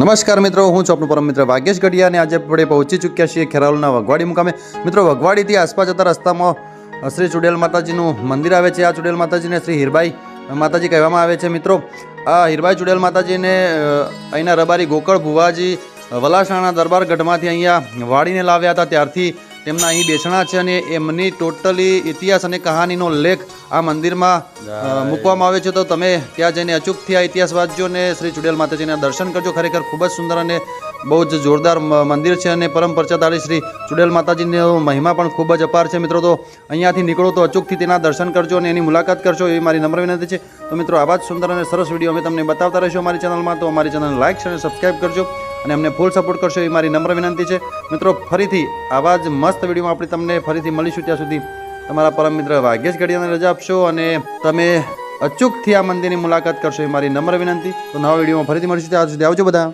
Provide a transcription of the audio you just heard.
નમસ્કાર મિત્રો, હું છું આપનો પરમ મિત્ર ભાગ્યેશ ગઢિયા અને આજે આપણે પહોંચી ચૂક્યા છીએ ખેરાલુના વઘવાડી મુકામે। મિત્રો, વઘવાડીથી આસપાસ જતા રસ્તામાં શ્રી ચુડેલ માતાજીનું મંદિર આવે છે। આ ચુડેલ માતાજીને શ્રી હીરબાઈ માતાજી કહેવામાં આવે છે। મિત્રો, આ હીરબાઈ ચુડેલ માતાજીને અહીંના રબારી ગોકળ ભુવાજી વલાસણાના દરબાર ગઢમાંથી અહીંયા વાળીને લાવ્યા હતા, ત્યારથી તેમના અહીં બેસણા છે અને એમની ટોટલી ઇતિહાસ અને કહાનીનો લેખ આ મંદિરમાં મૂકવામાં આવે છે। તો તમે ત્યાં જઈને અચૂકથી આ ઇતિહાસ વાંચજો અને શ્રી ચુડેલ માતાજીના દર્શન કરજો। ખરેખર ખૂબ જ સુંદર અને બહુ જ જોરદાર મંદિર છે અને પરમ પ્રચાતાળી શ્રી ચુડેલ માતાજીનો મહિમા પણ ખૂબ જ અપાર છે। મિત્રો, તો અહીંયાથી નીકળો તો અચૂકથી તેના દર્શન કરજો અને એની મુલાકાત કરજો, એવી મારી નમ્ર વિનંતી છે। તો મિત્રો, આવા જ સુંદર અને સરસ વિડીયો અમે તમને બતાવતા રહીશું અમારી ચેનલમાં। તો અમારી ચેનલ લાઇક અને સબસ્ક્રાઈબ કરજો અને અમને ફૂલ સપોર્ટ કરશો, એવી મારી નમ્ર વિનંતી છે। મિત્રો, ફરીથી આવા જ મસ્ત વિડીયોમાં આપણે તમને ફરીથી મળીશું। ત્યાં સુધી તમારા પરમ મિત્ર ભાગ્યેશ ગઢિયાને રજા આપશો અને તમે અચૂકથી આ મંદિરની મુલાકાત કરશો, એ મારી નમ્ર વિનંતી। તો નવા વિડીયોમાં ફરીથી મળીશું, ત્યાં સુધી આવજો બધા।